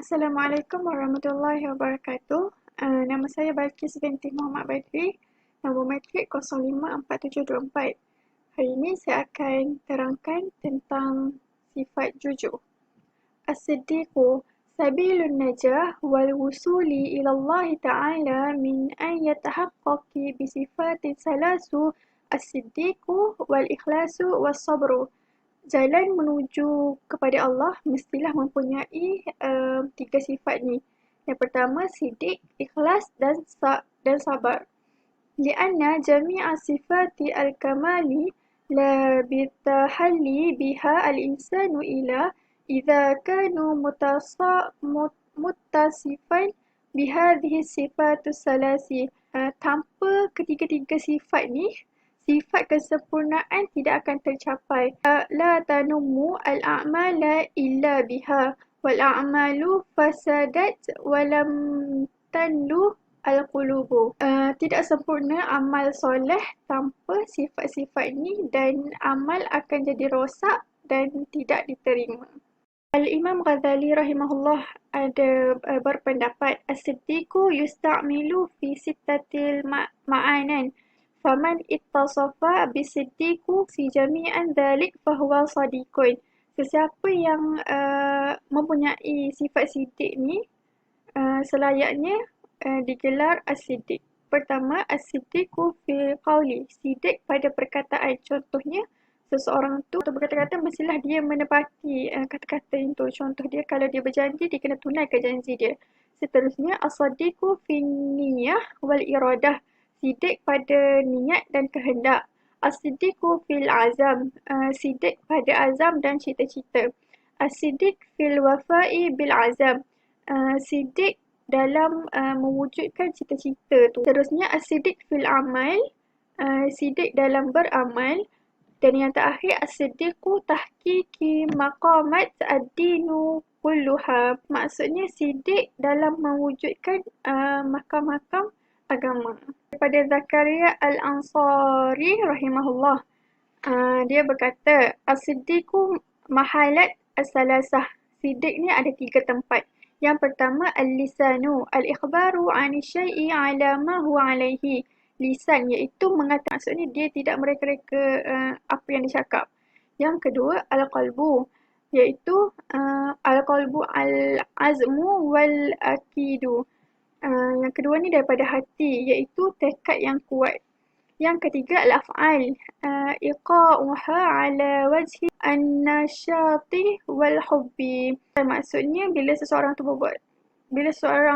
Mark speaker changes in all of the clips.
Speaker 1: Assalamualaikum warahmatullahi wabarakatuh. Nama saya Balkis binti Muhammad Badri. Nombor matrik 054724. Hari ini saya akan terangkan tentang sifat jujur. As-siddiqu sabilun najah wal wusuli ila Allah Ta'ala min an yatahaqqaqi bi sifatin salasu as-siddiqu wal ikhlasu was sabru. Jalan menuju kepada Allah mestilah mempunyai tiga sifat ni. Yang pertama, sidik, ikhlas dan sabar. Lianna jami'a sifati al-kamali la bitahalli biha al-insanu ila idza kanu muttasifan bihadhihi sifatus salasi. Tanpa ketiga-tiga sifat ni, sifat kesempurnaan tidak akan tercapai. La tanummu al-a'mala illa biha wal a'malu fasadat walam tanlu al-qulubu. Tidak sempurna amal soleh tanpa sifat-sifat ni dan amal akan jadi rosak dan tidak diterima. Al-Imam Ghazali rahimahullah ada berpendapat as-siddiqu yusta'milu fi sittatil ma'anan. Faman ittasafa bisiddiqu fi jami'an dhalik fahuwa sadiqun. Sesiapa yang mempunyai sifat siddiq ni selayaknya digelar as-siddiq. Pertama, as-siddiqu fi qawli, siddiq pada perkataan. Contohnya, seseorang tu berkata-kata mestilah dia menepati kata-kata itu. Contoh dia, kalau dia berjanji, dia kena tunaikan janji dia. Seterusnya, as-sadiqu fi niyah wal iradah, siddiq pada niat dan kehendak. As-siddiqu fil azam, siddiq pada azam dan cita-cita. As-siddiq fil wafa'i bil azam, siddiq dalam mewujudkan cita-cita tu. Terusnya as-siddiq fil amal, siddiq dalam beramal. Dan yang terakhir, as-siddiqu tahqiqi maqamat ad-dinu kulluha. Maksudnya siddiq dalam mewujudkan makam-makam agama. Daripada Zakaria Al-Ansari rahimahullah, dia berkata, as-siddiqu mahalat as-salasah. Siddiq ni ada tiga tempat. Yang pertama, al-lisanu, al-ikhbaru 'ani syai'i 'ala ma huwa 'alaihi. Lisan iaitu mengatakan, maksudnya dia tidak mereka-reka apa yang dia cakap. Yang kedua, al-qalbu, iaitu al-qalbu al-azmu wal-akidu. Yang kedua ni daripada hati, iaitu tekad yang kuat. Yang ketiga, al-af'al, iqa'uha ala wajhi an-nasyati wal-hubbi. Maksudnya, bila seseorang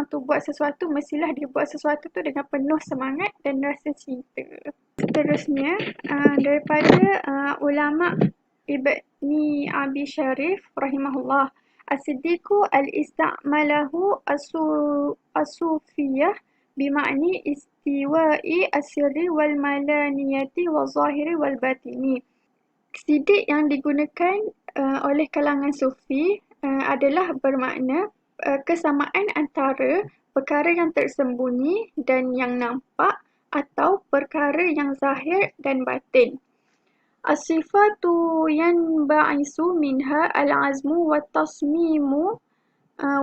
Speaker 1: tu buat sesuatu, mestilah dia buat sesuatu tu dengan penuh semangat dan rasa cinta. Seterusnya, daripada ulama Ibni Abi Syarif rahimahullah, as-siddiqu al-ista'malahu as-sufiyah bima'ni istiwa'i as-sirri wal malaniyati wal zahiri wal batini. Siddiq yang digunakan oleh kalangan sufi adalah bermakna kesamaan antara perkara yang tersembunyi dan yang nampak atau perkara yang zahir dan batin. As-sifatu yanba'isu minha al-azmu wa tasmimu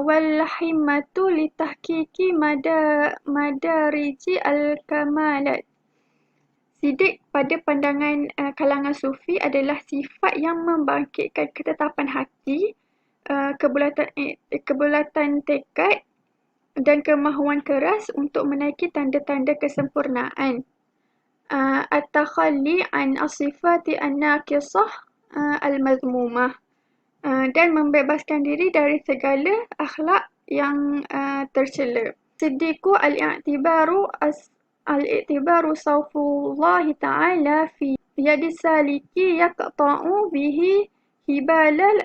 Speaker 1: wal himmatu litahqiqi madariji al-kamalat. Siddiq pada pandangan kalangan sufi adalah sifat yang membangkitkan ketetapan hati, kebulatan tekad dan kemahuan keras untuk menaiki tanda-tanda kesempurnaan. At-takhalli an as-sifati an-naqisah al-mazmumah, dan membebaskan diri dari segala akhlak yang tercela. Siddiqu al-i'tibaru sawfullahi ta'ala fi yadi saliki yaqta'u bihi hibalal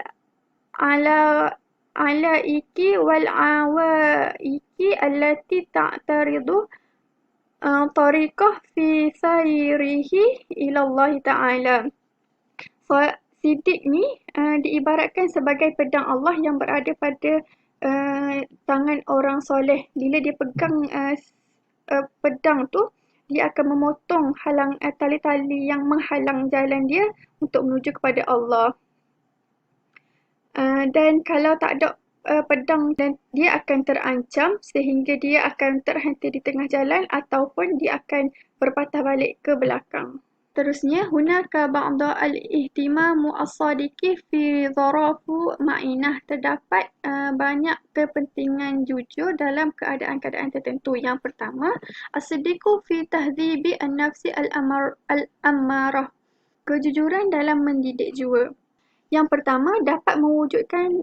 Speaker 1: alaiki wal awaiki allati ta'taridu tariqah fi sayrihi ila Allah Ta'ala. Siddiq ni diibaratkan sebagai pedang Allah yang berada pada tangan orang soleh. Bila dia pegang pedang tu, dia akan memotong tali-tali yang menghalang jalan dia untuk menuju kepada Allah. Dan kalau tak ada pedang dan dia akan terancam sehingga dia akan terhenti di tengah jalan ataupun dia akan berpatah balik ke belakang. Terusnya, hunaka ba'da al-ihtimamu as-sadiqi fi dharafu ma'inah. Terdapat banyak kepentingan jujur dalam keadaan-keadaan tertentu. Yang pertama, as-siddiqu fi tahdhibi an-nafsi al-ammarah. Kejujuran dalam mendidik jiwa. Yang pertama, dapat mewujudkan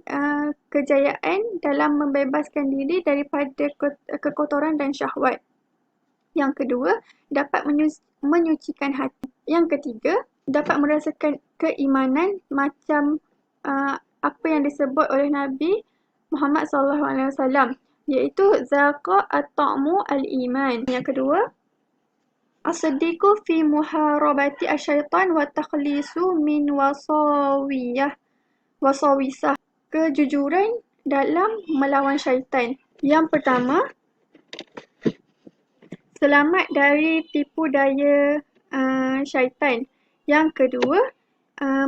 Speaker 1: kejayaan dalam membebaskan diri daripada kekotoran dan syahwat. Yang kedua, dapat menyucikan hati. Yang ketiga, dapat merasakan keimanan macam apa yang disebut oleh Nabi Muhammad SAW, iaitu zaqa at-ta'mu al-iman. Yang kedua, as-siddiqu fi muharabati asyaitan wa takhlisu min wasawisah. Kejujuran dalam melawan syaitan. Yang pertama, selamat dari tipu daya syaitan. Yang kedua,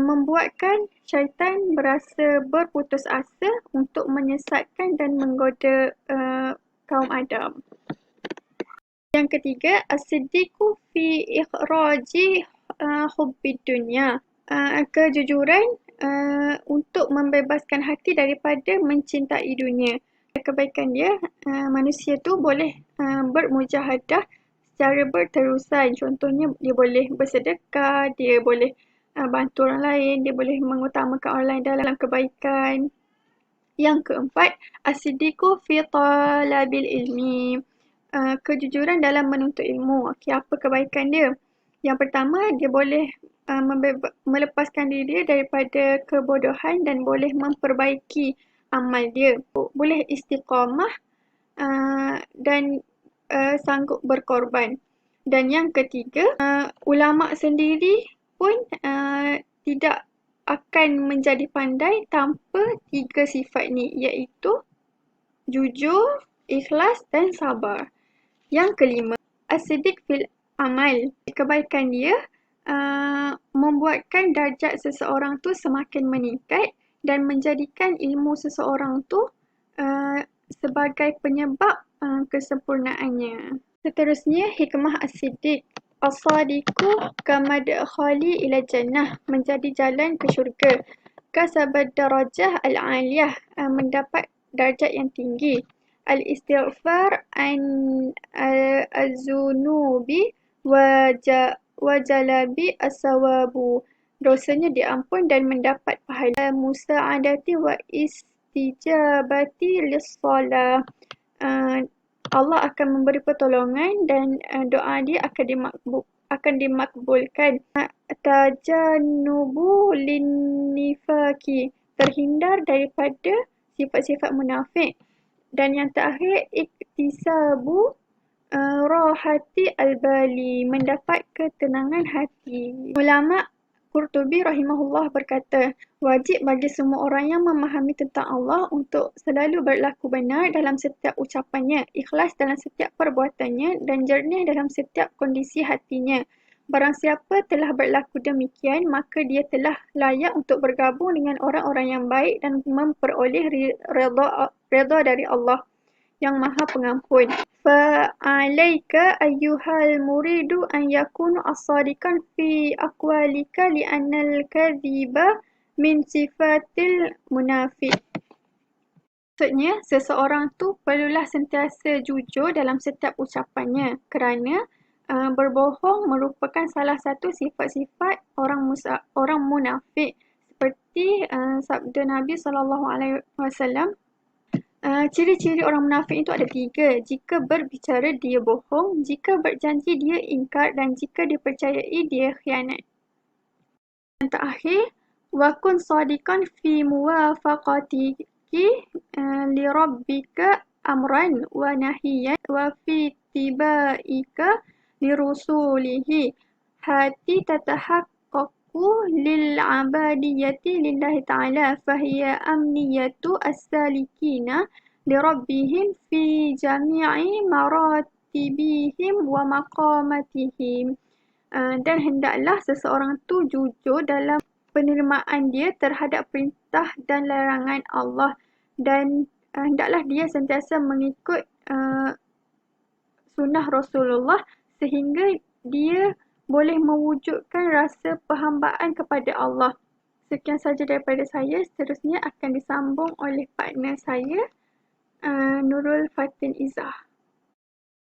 Speaker 1: membuatkan syaitan berasa berputus asa untuk menyesatkan dan menggoda kaum Adam. Yang ketiga, as-siddiqu fi ikhraji hubbid dunya. Kejujuran untuk membebaskan hati daripada mencintai dunia. Kebaikan dia, manusia tu boleh bermujahadah secara berterusan. Contohnya, dia boleh bersedekah, dia boleh bantu orang lain, dia boleh mengutamakan orang lain dalam kebaikan. Yang keempat, as-siddiqu fi talabil ilmi. Kejujuran dalam menuntut ilmu. Okey, apa kebaikan dia? Yang pertama, dia boleh melepaskan diri dia daripada kebodohan dan boleh memperbaiki amal dia. Boleh istiqamah dan sanggup berkorban. Dan yang ketiga, ulama sendiri pun tidak akan menjadi pandai tanpa 3 sifat ni, iaitu jujur, ikhlas dan sabar. Yang kelima, as-siddiq fil amal. Kebaikan dia membuatkan darjat seseorang tu semakin meningkat dan menjadikan ilmu seseorang tu sebagai penyebab kesempurnaannya. Seterusnya, hikmah as-siddiq. As-sadiqu kamadkhali ila jannah. Menjadi jalan ke syurga. Kasabad darajah al-aliyah. Mendapat darjat yang tinggi. Al-istighfar an az-zunubi wa jalabi as-sawabu. Dosanya diampun dan mendapat pahala. Musa'adati wa istijabati lis-salah. Allah akan memberi pertolongan dan doa dia akan dimakbulkan. Tajannubu linnifaki. Terhindar daripada sifat-sifat munafik. Dan yang terakhir, iktisabu rohati al-bali. Mendapat ketenangan hati. Ulama Qurtubi rahimahullah berkata, wajib bagi semua orang yang memahami tentang Allah untuk selalu berlaku benar dalam setiap ucapannya, ikhlas dalam setiap perbuatannya dan jernih dalam setiap kondisi hatinya. Barang siapa telah berlaku demikian, maka dia telah layak untuk bergabung dengan orang-orang yang baik dan memperoleh redha dari Allah yang Maha Pengampun. Fa'alaika ayyuhal muridu an yakunu as-sadiqan fi aqwalika li'annal kadhiba min sifatil munafiq. Maksudnya, seseorang tu perlulah sentiasa jujur dalam setiap ucapannya kerana berbohong merupakan salah satu sifat-sifat orang munafik. Seperti sabda Nabi SAW, ciri-ciri orang munafik itu ada 3. Jika berbicara, dia bohong. Jika berjanji, dia ingkar. Dan jika dipercayai, dia khianat. Yang terakhir, wakun sadiqan fi muwafaqatiki li rabbika amran wa nahiyan wa fi tibaika li rusulihi. Hati tatahaqqaqu lil abadiyati lillahi ta'ala fahiya amniyatu as-salikina li rabbihim fi jami'i maratibihim wa maqamatihim. Dan hendaklah seseorang tu jujur dalam penerimaan dia terhadap perintah dan larangan Allah dan hendaklah dia sentiasa mengikut sunnah Rasulullah sehingga dia boleh mewujudkan rasa perhambaan kepada Allah. Sekian saja daripada saya. Seterusnya akan disambung oleh partner saya, Nurul Fatin Izzah.